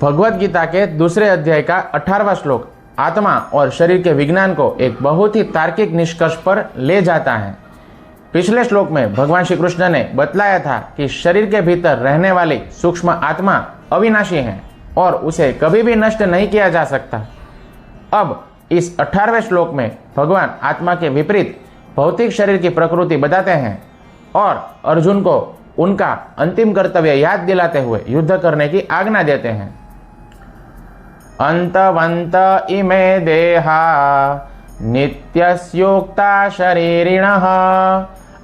भगवत गीता के दूसरे अध्याय का 18वां श्लोक आत्मा और शरीर के विज्ञान को एक बहुत ही तार्किक निष्कर्ष पर ले जाता है। पिछले श्लोक में भगवान श्री कृष्ण ने बतलाया था कि शरीर के भीतर रहने वाली सूक्ष्म आत्मा अविनाशी है और उसे कभी भी नष्ट नहीं किया जा सकता। अब इस 18वें श्लोक में भगवान आत्मा के विपरीत भौतिक शरीर की प्रकृति बताते हैं और अर्जुन को उनका अंतिम कर्तव्य याद दिलाते हुए युद्ध करने की आज्ञा देते हैं। अंतवंत इमे देहा नित्यस्योक्ता शरीरिणः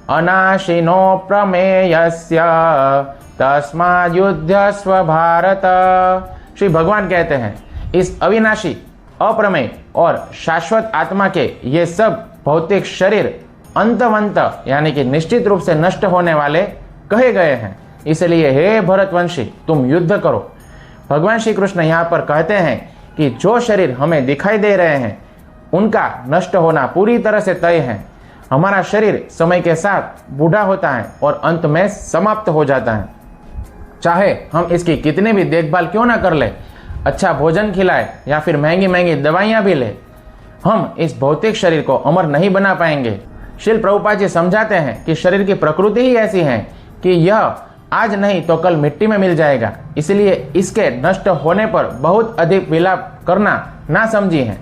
अनाशिनो प्रमेयस्य तस्माद् युध्यस्व भारत। श्री भगवान कहते हैं, इस अविनाशी, अप्रमेय और शाश्वत आत्मा के ये सब भौतिक शरीर अंतवंत यानी कि निश्चित रूप से नष्ट होने वाले कहे गए हैं। इसलिए हे भरतवंशी, तुम युद्ध करो। भगवान श्री कृष्ण यहाँ पर कहते हैं कि जो शरीर हमें दिखाई दे रहे हैं उनका नष्ट होना पूरी तरह से तय है। हमारा शरीर समय के साथ बूढ़ा होता है और अंत में समाप्त हो जाता है। चाहे हम इसकी कितनी भी देखभाल क्यों ना कर ले, अच्छा भोजन खिलाए या फिर महंगी महंगी दवाइयाँ भी ले, हम इस भौतिक शरीर को अमर नहीं बना पाएंगे। श्रील प्रभुपाद जी समझाते हैं कि शरीर की प्रकृति ही ऐसी है कि यह आज नहीं तो कल मिट्टी में मिल जाएगा। इसलिए इसके नष्ट होने पर बहुत अधिक विलाप करना ना समझी है।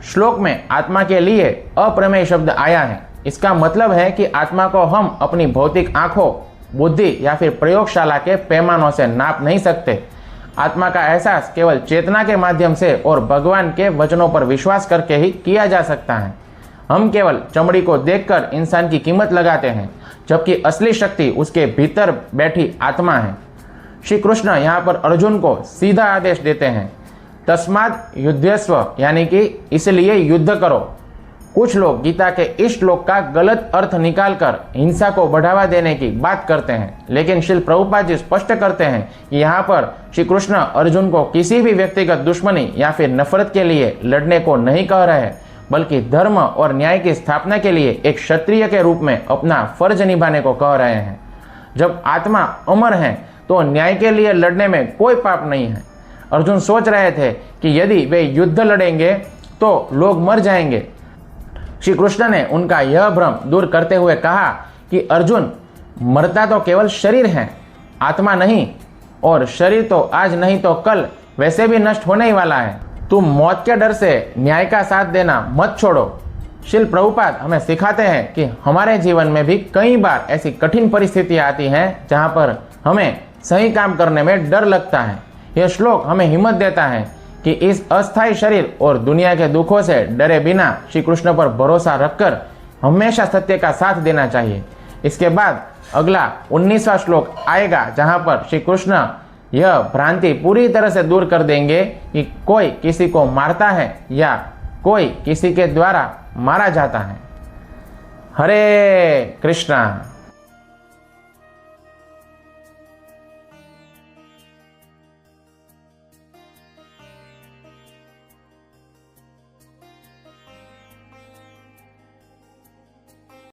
श्लोक में आत्मा के लिए अप्रमेय शब्द आया है। इसका मतलब है कि आत्मा को हम अपनी भौतिक आंखों, बुद्धि या फिर प्रयोगशाला के पैमानों से नाप नहीं सकते। आत्मा का एहसास केवल चेतना के माध्यम से और भगवान के वचनों पर विश्वास करके ही किया जा सकता है। हम केवल चमड़ी को देखकर इंसान की कीमत लगाते हैं, जबकि असली शक्ति उसके भीतर बैठी आत्मा है। श्री कृष्ण यहाँ पर अर्जुन को सीधा आदेश देते हैं, तस्मात् युध्यस्व, यानी कि इसलिए युद्ध करो। कुछ लोग गीता के इस श्लोक का गलत अर्थ निकालकर हिंसा को बढ़ावा देने की बात करते हैं, लेकिन श्रील प्रभुपाद जी स्पष्ट करते हैं कि यहाँ पर श्री कृष्ण अर्जुन को किसी भी व्यक्तिगत दुश्मनी या फिर नफरत के लिए लड़ने को नहीं कह रहे हैं, बल्कि धर्म और न्याय की स्थापना के लिए एक क्षत्रिय के रूप में अपना फर्ज निभाने को कह रहे हैं। जब आत्मा अमर है तो न्याय के लिए लड़ने में कोई पाप नहीं है। अर्जुन सोच रहे थे कि यदि वे युद्ध लड़ेंगे तो लोग मर जाएंगे। श्री कृष्ण ने उनका यह भ्रम दूर करते हुए कहा कि अर्जुन, मरता तो केवल शरीर है, आत्मा नहीं, और शरीर तो आज नहीं तो कल वैसे भी नष्ट होने ही वाला है। तुम मौत के डर से न्याय का साथ देना मत छोड़ो। श्रील प्रभुपाद हमें सिखाते हैं कि हमारे जीवन में भी कई बार ऐसी कठिन परिस्थितियां आती हैं जहां पर हमें सही काम करने में डर लगता है। यह श्लोक हमें हिम्मत देता है कि इस अस्थायी शरीर और दुनिया के दुखों से डरे बिना श्री कृष्ण पर भरोसा रखकर हमेशा सत्य का साथ देना चाहिए। इसके बाद अगला 19वां श्लोक आएगा जहां पर श्री कृष्ण यह भ्रांति पूरी तरह से दूर कर देंगे कि कोई किसी को मारता है या कोई किसी के द्वारा मारा जाता है। हरे कृष्णा।